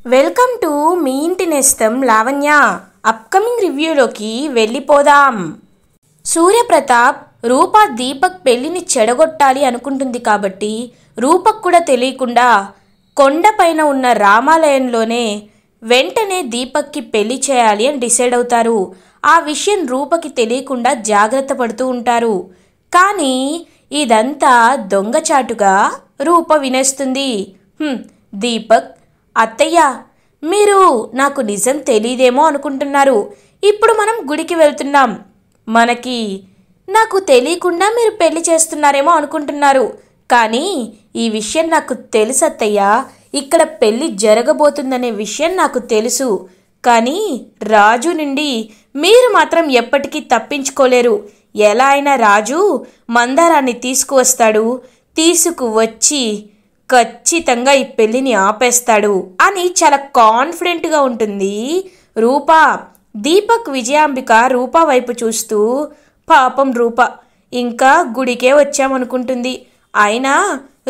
Welcome to me ఇంటి నేస్తం Lavanya. Upcoming రివ్యూలోకి వెళ్ళిపోదాం. సూర్యప్రతాప్ రూప దీపక్ పెళ్లిని చెడగొట్టాలి అనుకుంటుంది కాబట్టి రూపక్ కూడా తెలియకుండా కొండపైన ఉన్న రామాలయంలోనే వెంటనే దీపక్కి పెళ్లి చేయాలి అని డిసైడ్ అవుతారు. ఆ విషయం రూపకి తెలియకుండా జాగ్రత్త పడుతూ ఉంటారు. కానీ ఇదంతా దొంగచాటుగా రూప వినేస్తుంది. దీపక్, అత్తయ్య, మీరు నాకు నిజం తెలియదేమో అనుకుంటున్నారు. ఇప్పుడు మనం గుడికి వెళ్తున్నాం. నాకు తెలియకుండా మీరు పెళ్లి చేస్తున్నారేమో అనుకుంటున్నారు. కానీ ఈ విషయం నాకు తెలుసు అత్తయ్య. ఇక్కడ పెళ్లి జరగబోతుందనే విషయం నాకు తెలుసు. కానీ రాజు నుండి మీరు మాత్రం ఎప్పటికీ తప్పించుకోలేరు. ఎలా అయినా రాజు మందారాన్ని తీసుకువస్తాడు. తీసుకువచ్చి ఖచ్చితంగా ఈ పెళ్లిని ఆపేస్తాడు అని చాలా కాన్ఫిడెంట్గా ఉంటుంది రూప. దీపక్, విజయాంబిక రూప వైపు చూస్తూ, పాపం రూప ఇంకా గుడికే వచ్చామనుకుంటుంది. అయినా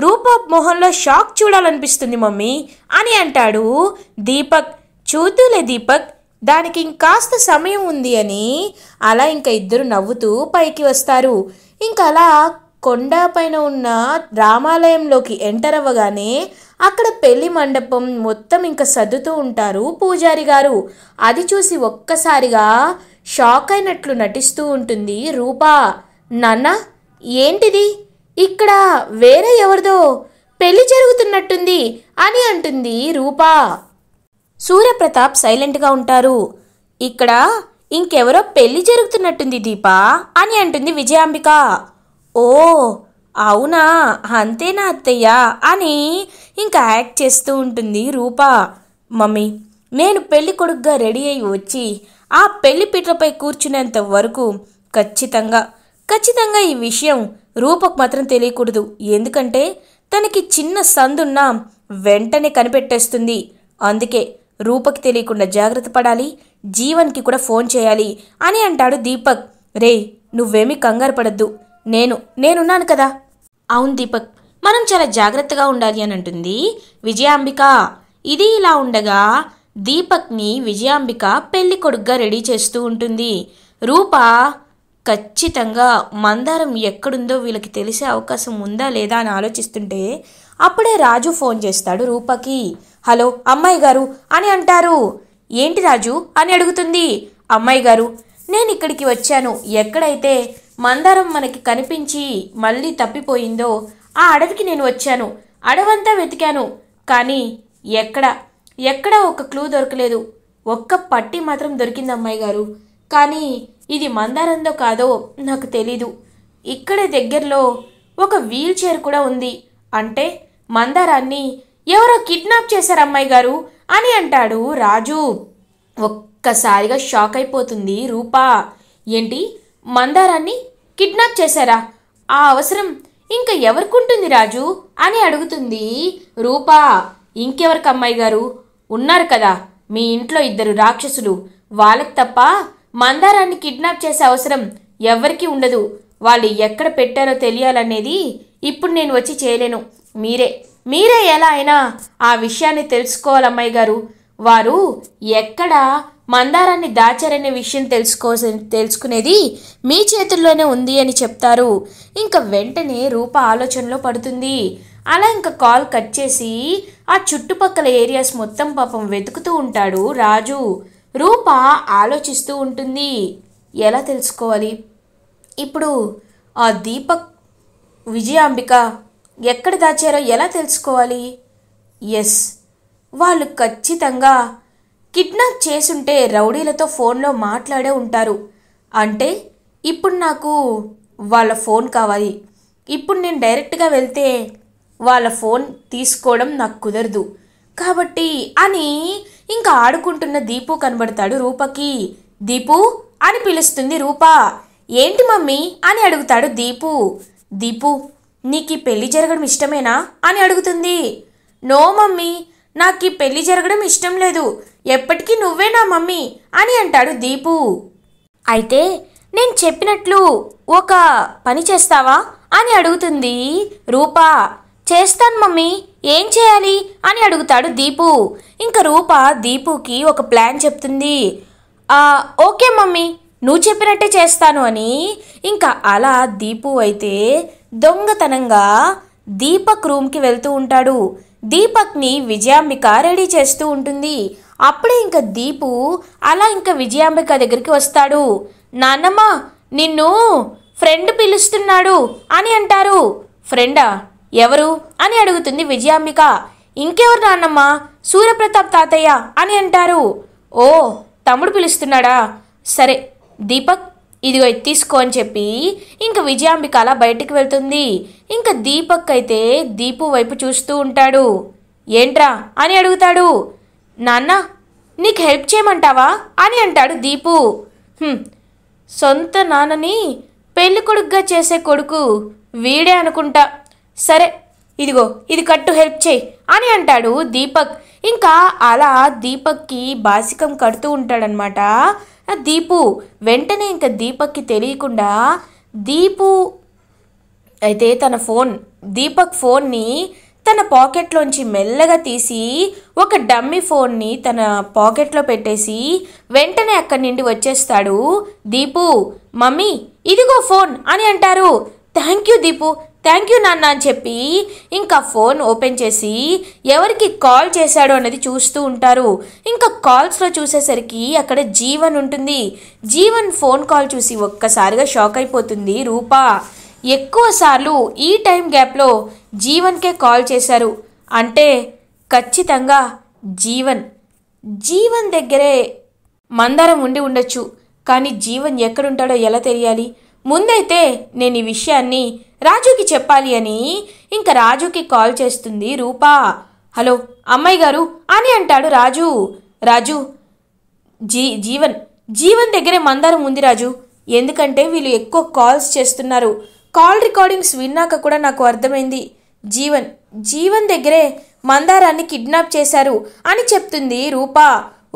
రూప మొహంలో షాక్ చూడాలనిపిస్తుంది మమ్మీ అని అంటాడు దీపక్. చూద్దులే దీపక్, దానికి ఇంకాస్త సమయం ఉంది అని అలా ఇంకా ఇద్దరు నవ్వుతూ పైకి వస్తారు. ఇంకా అలా కొండ పైన ఉన్న రామాలయంలోకి ఎంటర్ అవ్వగానే అక్కడ పెళ్లి మండపం మొత్తం ఇంకా సర్దుతూ ఉంటారు పూజారి గారు. అది చూసి ఒక్కసారిగా షాక్ అయినట్లు నటిస్తూ ఉంటుంది రూప. నాన్న, ఏంటిది? ఇక్కడ వేరే ఎవరిదో పెళ్లి జరుగుతున్నట్టుంది అని అంటుంది రూప. సూర్యప్రతాప్ సైలెంట్గా ఉంటారు. ఇక్కడ ఇంకెవరో పెళ్లి జరుగుతున్నట్టుంది దీపా అని అంటుంది విజయాంబిక. ఓ అవునా, అంతేనా అత్తయ్య అని ఇంకా యాక్ట్ చేస్తూ ఉంటుంది రూప. మమ్మీ, నేను పెళ్లి కొడుకుగా రెడీ అయి వచ్చి ఆ పెళ్లి పీటలపై కూర్చునేంత వరకు ఖచ్చితంగా ఈ విషయం రూపకు మాత్రం తెలియకూడదు. ఎందుకంటే తనకి చిన్న సందున్నా వెంటనే కనిపెట్టేస్తుంది. అందుకే రూపకి తెలియకుండా జాగ్రత్త పడాలి. జీవన్కి కూడా ఫోన్ చేయాలి అని అంటాడు దీపక్. రే, నువ్వేమీ కంగారు పడద్దు, నేనున్నాను కదా. అవును దీపక్, మనం చాలా జాగ్రత్తగా ఉండాలి అని అంటుంది విజయాంబిక. ఇది ఇలా ఉండగా దీపక్ని విజయాంబిక పెళ్లి కొడుకుగా రెడీ చేస్తూ ఉంటుంది. రూప ఖచ్చితంగా మందారం ఎక్కడుందో వీళ్ళకి తెలిసే అవకాశం ఉందా లేదా అని ఆలోచిస్తుంటే అప్పుడే రాజు ఫోన్ చేస్తాడు రూపకి. హలో అమ్మాయి గారు అని అంటారు. ఏంటి రాజు అని అడుగుతుంది. అమ్మాయి గారు, నేను ఇక్కడికి వచ్చాను. ఎక్కడైతే మందారం మనకి కనిపించి మళ్ళీ తప్పిపోయిందో ఆ అడవికి నేను వచ్చాను. అడవంతా వెతికాను, కానీ ఎక్కడ ఒక క్లూ దొరకలేదు. ఒక్క పట్టి మాత్రం దొరికింది అమ్మాయి గారు. కానీ ఇది మందారందో కాదో నాకు తెలీదు. ఇక్కడే దగ్గరలో ఒక వీల్ చైర్ కూడా ఉంది. అంటే మందారాన్ని ఎవరో కిడ్నాప్ చేశారు అమ్మాయి గారు అని అంటాడు రాజు. ఒక్కసారిగా షాక్ అయిపోతుంది రూప. ఏంటి, మందారాన్ని కిడ్నాప్ చేశారా? ఆ అవసరం ఇంకా ఎవరికుంటుంది రాజు అని అడుగుతుంది రూప. ఇంకెవరికి అమ్మాయి గారు, ఉన్నారు కదా మీ ఇంట్లో 2 రాక్షసులు. వాళ్ళకి తప్ప మందారాన్ని కిడ్నాప్ చేసే అవసరం ఎవరికీ ఉండదు. వాళ్ళు ఎక్కడ పెట్టారో తెలియాలనేది ఇప్పుడు నేను వచ్చి చేయలేను. మీరే ఎలా అయినా ఆ విషయాన్ని తెలుసుకోవాలమ్మాయి గారు. వారు ఎక్కడ మందారాన్ని దాచారనే విషయం తెలుసుకునేది మీ చేతుల్లోనే ఉంది అని చెప్తారు. ఇంకా వెంటనే రూప ఆలోచనలో పడుతుంది. అలా ఇంకా కాల్ కట్ చేసి ఆ చుట్టుపక్కల ఏరియాస్ మొత్తం పాపం వెతుకుతూ ఉంటాడు రాజు. రూప ఆలోచిస్తూ ఉంటుంది, ఎలా తెలుసుకోవాలి ఇప్పుడు ఆ దీపక్, విజయాంబిక ఎక్కడ దాచారో ఎలా తెలుసుకోవాలి? ఎస్, వాళ్ళు ఖచ్చితంగా కిడ్నాప్ చేసుంటే రౌడీలతో ఫోన్లో మాట్లాడే ఉంటారు. అంటే ఇప్పుడు నాకు వాళ్ళ ఫోన్ కావాలి. ఇప్పుడు నేను డైరెక్ట్గా వెళ్తే వాళ్ళ ఫోన్ తీసుకోవడం నాకు కుదరదు కాబట్టి అని ఇంకా ఆడుకుంటున్న దీపు కనబడతాడు రూపకి. దీపు అని పిలుస్తుంది రూప. ఏంటి మమ్మీ అని అడుగుతాడు దీపు. దీపు, నీకు ఈ పెళ్లి జరగడం ఇష్టమేనా అని అడుగుతుంది. నో మమ్మీ, నాకు ఈ పెళ్లి జరగడం ఇష్టం లేదు. ఎప్పటికీ నువ్వే నా మమ్మీ అని అంటాడు దీపు. అయితే నేను చెప్పినట్లు ఒక పని చేస్తావా అని అడుగుతుంది రూప. చేస్తాను మమ్మీ, ఏం చేయాలి అని అడుగుతాడు దీపు. ఇంకా రూప దీపుకి ఒక ప్లాన్ చెప్తుంది. ఓకే మమ్మీ, నువ్వు చెప్పినట్టే చేస్తాను అని. ఇంకా అలా దీపు అయితే దొంగతనంగా దీపక్ రూమ్కి వెళ్తూ ఉంటాడు. దీపక్ని విజయాంబిక రెడీ చేస్తూ ఉంటుంది. అప్పుడే ఇంకా దీపు అలా ఇంకా విజయాంబిక దగ్గరికి వస్తాడు. నాన్నమ్మ, నిన్ను ఫ్రెండ్ పిలుస్తున్నాడు అని అంటారు. ఫ్రెండా? ఎవరు అని అడుగుతుంది విజయాంబిక. ఇంకెవరు నాన్నమ్మ, సూర్యప్రతాప్ తాతయ్య అని అంటారు. ఓ, తమ్ముడు పిలుస్తున్నాడా? సరే దీపక్, ఇదిగో తీసుకో అని చెప్పి ఇంకా విజయాంబిక అలా బయటికి వెళ్తుంది. ఇంకా దీపక్ అయితే దీపు వైపు చూస్తూ ఉంటాడు. ఏంట్రా అని అడుగుతాడు. నాన్న, నీకు హెల్ప్ చేయమంటావా అని అంటాడు దీపు. సొంత నాన్నని పెళ్లి కొడుకుగా చేసే కొడుకు వీడే అనుకుంటా. సరే ఇదిగో ఇది కట్టు, హెల్ప్ చేయి అని అంటాడు దీపక్. ఇంకా అలా దీపక్కి బాసికం కడుతూ ఉంటాడనమాట దీపు. వెంటనే ఇంకా దీపక్కి తెలియకుండా దీపు అయితే దీపక్ ఫోన్ని తన పాకెట్లోంచి మెల్లగా తీసి ఒక డమ్మీ ఫోన్ని తన పాకెట్లో పెట్టేసి వెంటనే అక్కడి నుండి వచ్చేస్తాడు దీపు. మమ్మీ, ఇదిగో ఫోన్ అని అంటారు. Thank you Deepu, thank you నాన్న అని చెప్పి ఇంకా ఫోన్ ఓపెన్ చేసి ఎవరికి కాల్ చేశాడో అనేది చూస్తూ ఉంటారు. ఇంకా కాల్స్లో చూసేసరికి అక్కడ జీవన్ ఉంటుంది. జీవన్ ఫోన్ కాల్ చూసి ఒక్కసారిగా షాక్ అయిపోతుంది రూప. ఎక్కువసార్లు ఈ టైం గ్యాప్లో జీవన్కే కాల్ చేశారు అంటే ఖచ్చితంగా జీవన్ దగ్గరే మందారం ఉండి ఉండొచ్చు. కానీ జీవన్ ఎక్కడుంటాడో ఎలా తెలియాలి? ముందైతే నేను ఈ విషయాన్ని రాజుకి చెప్పాలి అని ఇంకా రాజుకి కాల్ చేస్తుంది రూప. హలో అమ్మాయి గారు అని అంటాడు రాజు. జీవన్ దగ్గరే మందారం ఉంది రాజు. ఎందుకంటే వీళ్ళు ఎక్కువ కాల్స్ చేస్తున్నారు. కాల్ రికార్డింగ్స్ విన్నాక కూడా నాకు అర్థమైంది జీవన్ దగ్గరే మందారాన్ని కిడ్నాప్ చేశారు అని చెప్తుంది రూప.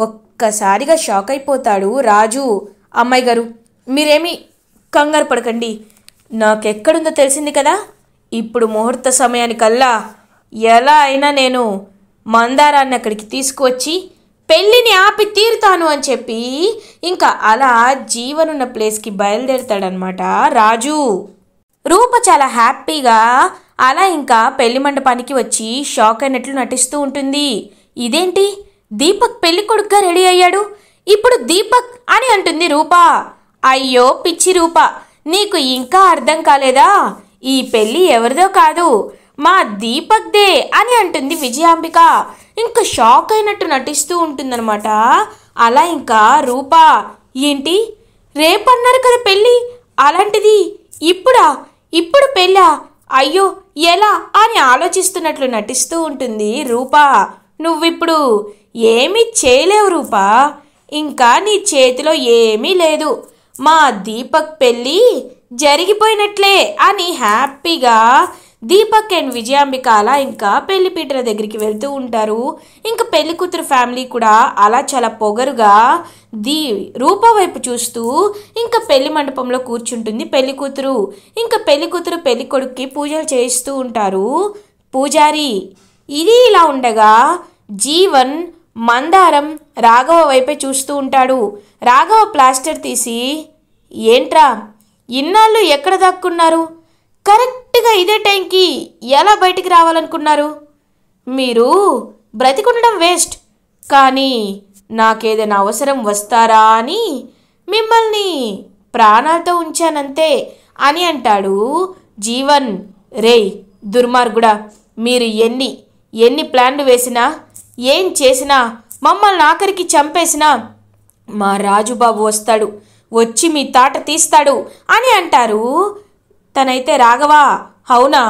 ఒక్కసారిగా షాక్ అయిపోతాడు రాజు. అమ్మాయి గారు, మీరేమీ కంగారు పడకండి, నాకెక్కడుందో తెలిసింది కదా. ఇప్పుడు ముహూర్త సమయానికల్లా ఎలా అయినా నేను మందారాన్ని అక్కడికి తీసుకువచ్చి పెళ్ళిని ఆపి తీరుతాను అని చెప్పి ఇంకా అలా జీవనున్న ప్లేస్కి బయలుదేరుతాడనమాట రాజు. రూప చాలా హ్యాపీగా అలా ఇంకా పెళ్లి మండపానికి వచ్చి షాక్ అయినట్లు నటిస్తూ ఉంటుంది. ఇదేంటి, దీపక్ పెళ్లి కొడుకుగా రెడీ అయ్యాడు, ఇప్పుడు దీపక్ అని అంటుంది రూప. అయ్యో పిచ్చి రూప, నీకు ఇంకా అర్థం కాలేదా? ఈ పెళ్ళి ఎవరిదో కాదు, మా దీపక్దే అని అంటుంది విజయాంబిక. ఇంకా షాక్ అయినట్టు నటిస్తూ ఉంటుందన్నమాట. అలా ఇంకా రూప, ఏంటి రేపన్నారు కదా పెళ్ళి, అలాంటిది ఇప్పుడు పెళ్ళా? అయ్యో ఎలా అని ఆలోచిస్తున్నట్లు నటిస్తూ ఉంటుంది రూప. నువ్విప్పుడు ఏమీ చేయలేవు రూప, ఇంకా నీ చేతిలో ఏమీ లేదు, మా దీపక్ పెళ్ళి జరిగిపోయినట్లే అని హ్యాపీగా దీపక్ అండ్ విజయాంబిక అలా ఇంకా పెళ్లి పీటల దగ్గరికి వెళ్తూ ఉంటారు. ఇంకా పెళ్లి కూతురు ఫ్యామిలీ కూడా అలా చాలా పొగరుగా రూప వైపు చూస్తూ ఇంకా పెళ్లి మండపంలో కూర్చుంటుంది పెళ్లి కూతురు. ఇంకా పెళ్లి కూతురు పెళ్లి కొడుక్కి పూజలు చేయిస్తూ ఉంటారు పూజారి. ఇది ఇలా ఉండగా జీవన్ మందారం రాఘవ వైపే చూస్తూ ఉంటాడు. రాఘవ ప్లాస్టర్ తీసి, ఏంట్రా ఇన్నాళ్ళు ఎక్కడ దాక్కున్నారు? కరెక్ట్గా ఇదే టైంకి ఎలా బయటికి రావాలనుకున్నారు? మీరు బ్రతికుండడం వేస్ట్, కానీ నాకేదైనా అవసరం వస్తారా అని మిమ్మల్ని ప్రాణాలతో ఉంచానంతే అని అంటాడు జీవన్. రేయ్ దుర్మార్గుడా, మీరు ఎన్ని ప్లాన్లు వేసినా ఏం చేసినా మమ్మల్ని ఆఖరికి చంపేసినా మా రాజుబాబు వస్తాడు, వచ్చి మీ తాట తీస్తాడు అని అంటారు. తనైతే రాఘవా, అవునా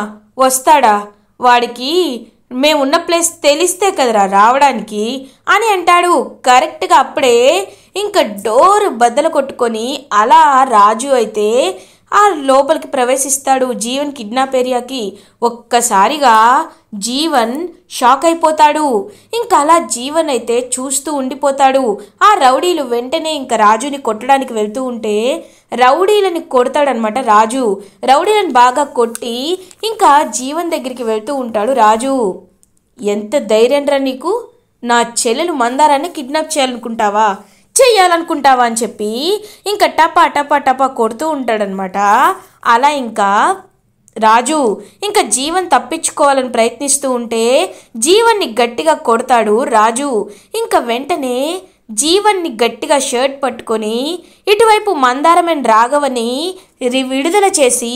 వస్తాడా? వాడికి మేమున్న ప్లేస్ తెలిస్తే కదరా రావడానికి అని అంటాడు. కరెక్ట్గా అప్పుడే ఇంకా డోర్ బద్దలు కొట్టుకొని అలా రాజు అయితే ఆ లోపలికి ప్రవేశిస్తాడు జీవన్ కిడ్నాప్ ఏరియాకి. ఒక్కసారిగా జీవన్ షాక్ అయిపోతాడు. ఇంకా అలా జీవన్ అయితే చూస్తూ ఉండిపోతాడు. ఆ రౌడీలు వెంటనే ఇంకా రాజుని కొట్టడానికి వెళ్తూ ఉంటే రౌడీలని కొడతాడనమాట రాజు. రౌడీలను బాగా కొట్టి ఇంకా జీవన్ దగ్గరికి వెళ్తూ ఉంటాడు రాజు. ఎంత ధైర్యం రా నీకు, నా చెల్లెలు మందారాన్ని కిడ్నాప్ చెయ్యాలనుకుంటావా అని చెప్పి ఇంకా టపా టపా టపా కొడుతూ ఉంటాడనమాట. అలా ఇంకా రాజు ఇంకా జీవన్ తప్పించుకోవాలని ప్రయత్నిస్తూ ఉంటే జీవన్ని గట్టిగా కొడతాడు రాజు. ఇంకా వెంటనే జీవన్ని గట్టిగా షర్ట్ పట్టుకొని ఇటువైపు మందారం అండ్ రాఘవని విడుదల చేసి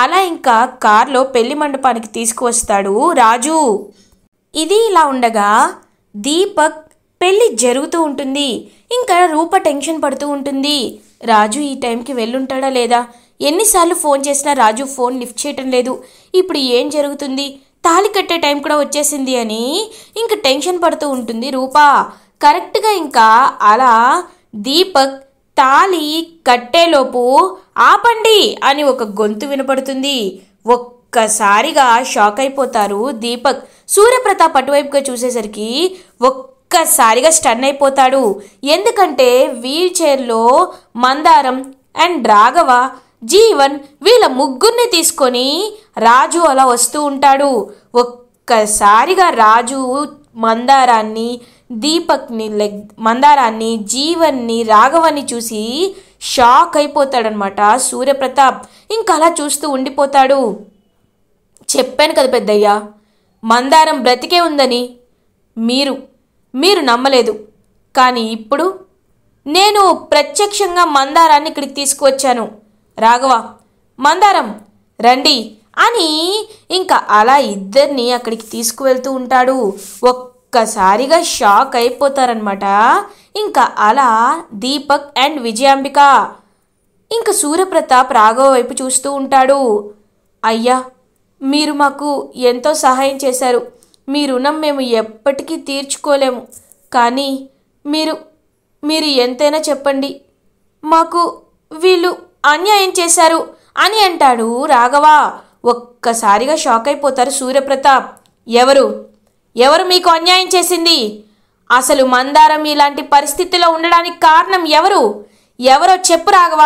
అలా ఇంకా కార్లో పెళ్లి మండపానికి తీసుకువస్తాడు రాజు. ఇది ఇలా ఉండగా దీపక్ పెళ్ళి జరుగుతూ ఉంటుంది. ఇంకా రూప టెన్షన్ పడుతూ ఉంటుంది. రాజు ఈ టైంకి వెళ్ళుంటాడా లేదా, ఎన్నిసార్లు ఫోన్ చేసినా రాజు ఫోన్ లిఫ్ట్ చేయటం లేదు, ఇప్పుడు ఏం జరుగుతుంది, తాళి కట్టే టైం కూడా వచ్చేసింది అని ఇంకా టెన్షన్ పడుతూ ఉంటుంది రూప. కరెక్ట్గా ఇంకా అలా దీపక్ తాళి కట్టేలోపు ఆపండి అని ఒక గొంతు వినపడుతుంది. ఒక్కసారిగా షాక్ అయిపోతారు దీపక్. సూర్యప్రతాప్ అటువైపుగా చూసేసరికి ఒక్కసారిగా స్టన్ అయిపోతాడు. ఎందుకంటే వీల్ చైర్లో మందారం అండ్ రాఘవ, జీవన్ వీళ్ళ ముగ్గురిని తీసుకొని రాజు అలా వస్తూ ఉంటాడు. ఒక్కసారిగా రాజు మందారాన్ని, దీపక్ని మందారాన్ని, జీవన్ని, రాఘవన్ని చూసి షాక్ అయిపోతాడనమాట సూర్యప్రతాప్. ఇంకా అలా చూస్తూ ఉండిపోతాడు. చెప్పాను కదా పెద్దయ్య, మందారం బ్రతికే ఉందని. మీరు నమ్మలేదు, కానీ ఇప్పుడు నేను ప్రత్యక్షంగా మందారాన్ని ఇక్కడికి తీసుకువచ్చాను. రాఘవ, మందారం రండి అని ఇంకా అలా ఇద్దరిని అక్కడికి తీసుకువెళ్తూ ఉంటాడు. ఒక్కసారిగా షాక్ అయిపోతారనమాట. ఇంకా అలా దీపక్ అండ్ విజయాంబిక. ఇంకా సూర్యప్రతాప్ రాఘవ వైపు చూస్తూ ఉంటాడు. అయ్యా, మీరు మాకు ఎంతో సహాయం చేశారు, మీ రుణం మేము ఎప్పటికీ తీర్చుకోలేము. కానీ మీరు ఎంతైనా చెప్పండి, మాకు వీళ్ళు అన్యాయం చేశారు అని అంటాడు రాఘవ. ఒక్కసారిగా షాక్ అయిపోతారు సూర్యప్రతాప్. ఎవరు మీకు అన్యాయం చేసింది? అసలు మందారం ఇలాంటి పరిస్థితిలో ఉండడానికి కారణం ఎవరో చెప్పు రాఘవ.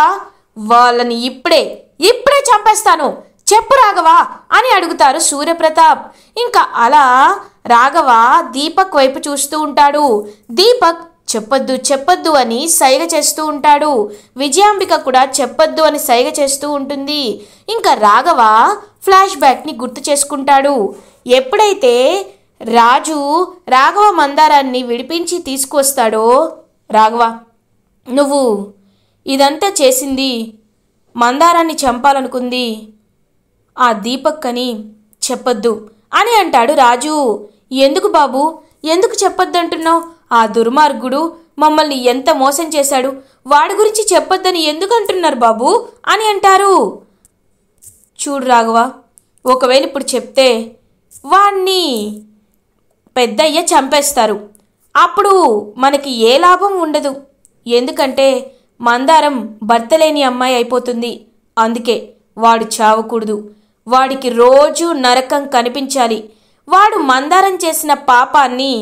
వాళ్ళని ఇప్పుడే చంపేస్తాను, చెప్పు రాఘవ అని అడుగుతారు సూర్యప్రతాప్. ఇంకా అలా రాఘవ దీపక్ వైపు చూస్తూ ఉంటాడు. దీపక్ చెప్పొద్దు అని సైగ చేస్తూ ఉంటాడు. విజయాంబిక కూడా చెప్పొద్దు అని సైగ చేస్తూ ఉంటుంది. ఇంకా రాఘవ ఫ్లాష్ బ్యాక్ని గుర్తు చేసుకుంటాడు. ఎప్పుడైతే రాఘవ మందారాన్ని విడిపించి తీసుకొస్తాడో, రాఘవ, నువ్వు ఇదంతా చేసింది మందారాన్ని చంపాలనుకుంది ఆ దీపక్ అని చెప్పొద్దు అని అంటాడు రాజు. ఎందుకు బాబు, ఎందుకు చెప్పొద్దంటున్నావు? ఆ దుర్మార్గుడు మమ్మల్ని ఎంత మోసం చేశాడు, వాడి గురించి చెప్పొద్దని ఎందుకు అంటున్నారు బాబు అని అంటారు. చూడు రాఘవ, ఒకవేళ ఇప్పుడు చెప్తే వాణ్ణి పెద్దయ్య చంపేస్తారు. అప్పుడు మనకి ఏ లాభం ఉండదు. ఎందుకంటే మందారం భర్త లేని అమ్మాయి అయిపోతుంది. అందుకే వాడు చావకూడదు. వాడికి రోజు నరకం కనిపించాలి. వాడు మందారం చేసిన పాపాన్ని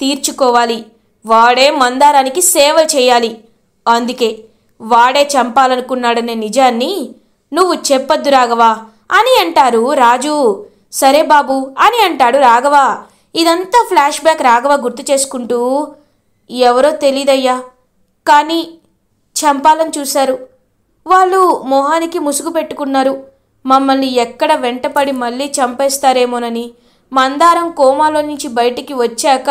తీర్చుకోవాలి. వాడే మందారానికి సేవ చేయాలి. అందుకే వాడే చంపాలనుకున్నాడనే నిజాన్ని నువ్వు చెప్పొద్దు రాఘవ అని అంటారు రాజు. సరే బాబు అని అంటాడు రాఘవ. ఇదంతా ఫ్లాష్ బ్యాక్ రాఘవ గుర్తు చేసుకుంటూ, ఎవరో తెలీదయ్యా, కానీ చంపాలని చూశారు. వాళ్ళు మొహానికి ముసుగు పెట్టుకున్నారు. మమ్మల్ని ఎక్కడ వెంటపడి మళ్ళీ చంపేస్తారేమోనని మందారం కోమాలో నుంచి బయటికి వచ్చాక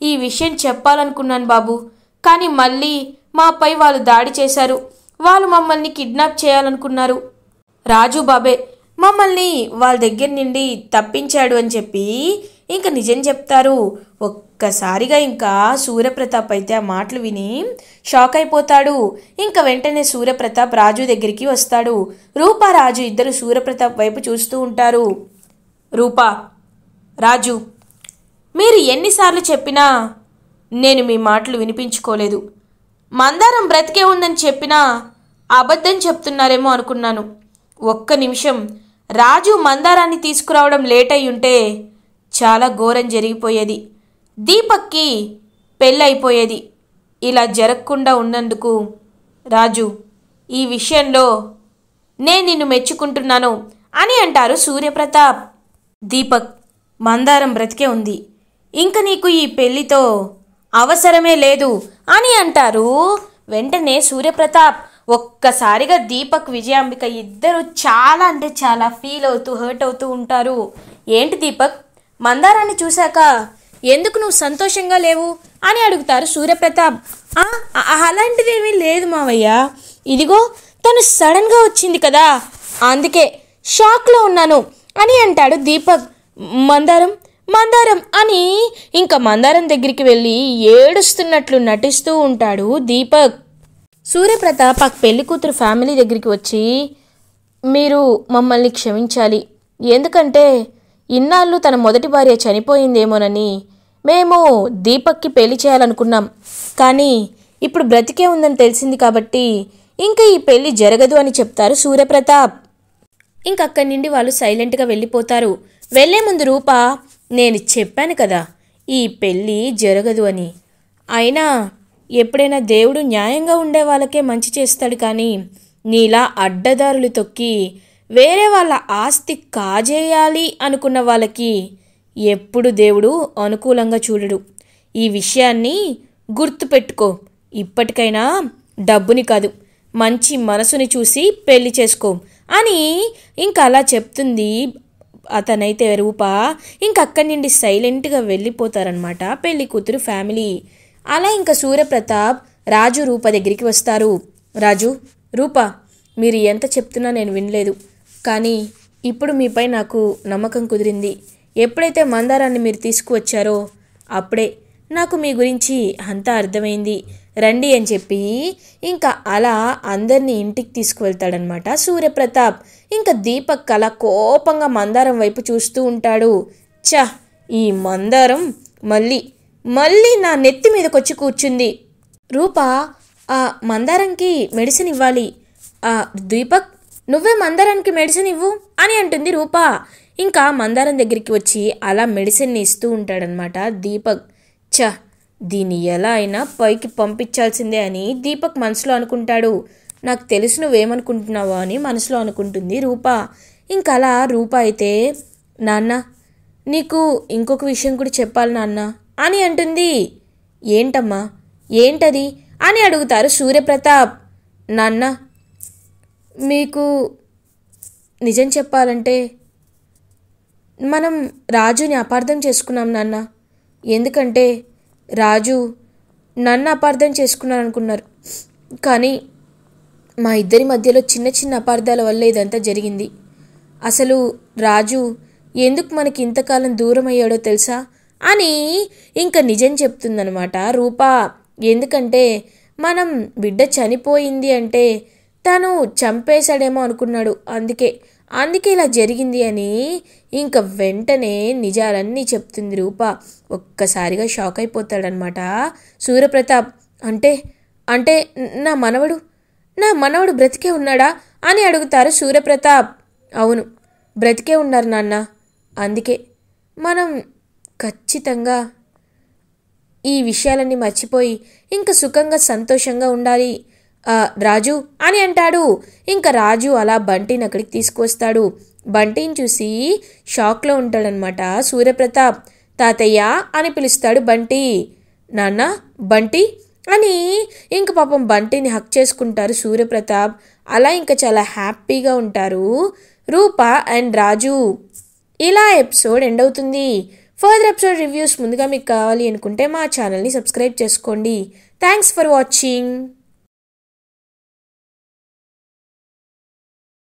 ఈ విషయం చెప్పాలనుకున్నాను బాబు. కానీ మళ్ళీ మాపై వాళ్ళు దాడి చేశారు. వాళ్ళు మమ్మల్ని కిడ్నాప్ చేయాలనుకున్నారు. రాజు బాబే మమ్మల్ని వాళ్ళ దగ్గర నుండి తప్పించాడు అని చెప్పి ఇంకా నిజం చెప్తారు. ఒక్కసారిగా ఇంకా సూర్యప్రతాప్ అయితే ఆ మాటలు విని షాక్ అయిపోతాడు. ఇంకా వెంటనే సూర్యప్రతాప్ రాజు దగ్గరికి వస్తాడు. రూపా, రాజు ఇద్దరు సూర్యప్రతాప్ వైపు చూస్తూ ఉంటారు. రూపా, రాజు, మీరు ఎన్నిసార్లు చెప్పినా నేను మీ మాటలు వినిపించుకోలేదు. మందారం బ్రతికే ఉందని చెప్పినా అబద్ధం చెప్తున్నారేమో అనుకున్నాను. ఒక్క నిమిషం రాజు మందారాన్ని తీసుకురావడం లేట్ అయి ఉంటే చాలా ఘోరం జరిగిపోయేది. దీపక్కి పెళ్ళైపోయేది. ఇలా జరగకుండా ఉన్నందుకు రాజు, ఈ విషయంలో నేను నిన్ను మెచ్చుకుంటున్నాను అని అంటారు సూర్యప్రతాప్. దీపక్, మందారం బ్రతికే ఉంది, ఇంక నీకు ఈ పెళ్లితో అవసరమే లేదు అని అంటారు. వెంటనే సూర్యప్రతాప్ ఒక్కసారిగా దీపక్, విజయాంబిక ఇద్దరు చాలా అంటే చాలా ఫీల్ అవుతూ హర్ట్ అవుతూ ఉంటారు. ఏంటి దీపక్, మందారాన్ని చూశాక ఎందుకు నువ్వు సంతోషంగా లేవు అని అడుగుతారు సూర్యప్రతాప్. అలాంటిదేమీ లేదు మావయ్య, ఇదిగో తను సడన్గా వచ్చింది కదా, అందుకే షాక్లో ఉన్నాను అని అంటాడు దీపక్. మందారం మందారం అని ఇంకా మందారం దగ్గరికి వెళ్ళి ఏడుస్తున్నట్లు నటిస్తూ ఉంటాడు దీపక్. సూర్యప్రతాప్ ఆ పెళ్లి కూతురు ఫ్యామిలీ దగ్గరికి వచ్చి, మీరు మమ్మల్ని క్షమించాలి, ఎందుకంటే ఇన్నాళ్ళు తన మొదటి భార్య చనిపోయిందేమోనని మేము దీపక్కి పెళ్లి చేయాలనుకున్నాం, కానీ ఇప్పుడు బ్రతికే ఉందని తెలిసింది కాబట్టి ఇంకా ఈ పెళ్లి జరగదు అని చెప్తారు సూర్యప్రతాప్. ఇంకక్కడి నుండి వాళ్ళు సైలెంట్గా వెళ్ళిపోతారు. వెళ్లే ముందు రూప, నేను చెప్పాను కదా ఈ పెళ్ళి జరగదు అని, అయినా ఎప్పుడైనా దేవుడు న్యాయంగా ఉండే వాళ్ళకే మంచి చేస్తాడు, కానీ నీలా అడ్డదారులు తొక్కి వేరే వాళ్ళ ఆస్తి కాజేయాలి అనుకున్న వాళ్ళకి ఎప్పుడు దేవుడు అనుకూలంగా చూడడు. ఈ విషయాన్ని గుర్తుపెట్టుకో. ఇప్పటికైనా డబ్బుని కాదు, మంచి మనసుని చూసి పెళ్లి చేసుకో అని ఇంకా అలా చెప్తుంది. అతనైతే రూప ఇంకక్కడి నుండి సైలెంట్గా వెళ్ళిపోతారనమాట పెళ్లి కూతురు ఫ్యామిలీ. అలా ఇంకా సూర్యప్రతాప్ రాజు రూప దగ్గరికి వస్తారు. రాజు, రూప, మీరు ఎంత చెప్తున్నా నేను వినలేదు, కానీ ఇప్పుడు మీపై నాకు నమ్మకం కుదిరింది. ఎప్పుడైతే మందారాన్ని మీరు తీసుకువచ్చారో అప్పుడే నాకు మీ గురించి అంతా అర్థమైంది, రండి అని చెప్పి ఇంకా అలా అందరినీ ఇంటికి తీసుకువెళ్తాడనమాట సూర్యప్రతాప్. ఇంకా దీపక్ అలా కోపంగా మందారం వైపు చూస్తూ ఉంటాడు. ఈ మందారం మళ్ళీ నా నెత్తి మీదకి వచ్చి కూర్చుంది. రూప, ఆ మందారంకి మెడిసిన్ ఇవ్వాలి, దీపక్ నువ్వే మందారానికి మెడిసిన్ ఇవ్వు అని అంటుంది రూప. ఇంకా మందారం దగ్గరికి వచ్చి అలా మెడిసిన్ని ఇస్తూ ఉంటాడనమాట దీపక్. దీన్ని ఎలా అయినా పైకి పంపించాల్సిందే అని దీపక్ మనసులో అనుకుంటాడు. నాకు తెలుసు నువ్వేమనుకుంటున్నావో అని మనసులో అనుకుంటుంది రూప. ఇంకా అలా రూప అయితే, నాన్న నీకు ఇంకొక విషయం కూడా చెప్పాలి నాన్న అని అంటుంది. ఏంటమ్మా, ఏంటది అని అడుగుతారు సూర్యప్రతాప్. నాన్న, మీకు నిజం చెప్పాలంటే మనం రాజుని అపార్థం చేసుకున్నాం నాన్న. ఎందుకంటే రాజు నన్ను అపార్థం చేసుకున్నారనుకున్నారు, కానీ మా ఇద్దరి మధ్యలో చిన్న చిన్న అపార్థాల వల్ల ఇదంతా జరిగింది. అసలు రాజు ఎందుకు మనకి ఇంతకాలం దూరం అయ్యాడో తెలుసా అని ఇంకా నిజం చెప్తుందనమాట రూప. ఎందుకంటే మనం బిడ్డ చనిపోయింది అంటే తను చంపేశాడేమో అనుకున్నాడు, అందుకే ఇలా జరిగింది అని ఇంకా వెంటనే నిజాలన్నీ చెప్తుంది రూప. ఒక్కసారిగా షాక్ అయిపోతాడనమాట సూర్యప్రతాప్. అంటే నా మనవడు బ్రతికే ఉన్నాడా అని అడుగుతారు సూర్యప్రతాప్. అవును, బ్రతికే ఉన్నారు నాన్న, అందుకే మనం ఖచ్చితంగా ఈ విషయాలన్నీ మర్చిపోయి ఇంకా సుఖంగా సంతోషంగా ఉండాలి రాజు అని అంటాడు. ఇంకా రాజు అలా బంటిని అక్కడికి తీసుకొస్తాడు. బంటిని చూసి షాక్లో ఉంటాడనమాట సూర్యప్రతాప్. తాతయ్య అని పిలుస్తాడు బంటి. నాన్న, బంటి అని ఇంక పాపం బంటిని హక్ చేసుకుంటారు సూర్యప్రతాప్. అలా ఇంకా చాలా హ్యాపీగా ఉంటారు రూప అండ్ రాజు. ఇలా ఎపిసోడ్ ఎండ్ అవుతుంది. ఫర్దర్ ఎపిసోడ్ రివ్యూస్ ముందుగా మీకు కావాలి అనుకుంటే మా ఛానల్ని సబ్స్క్రైబ్ చేసుకోండి. Thanks for watching.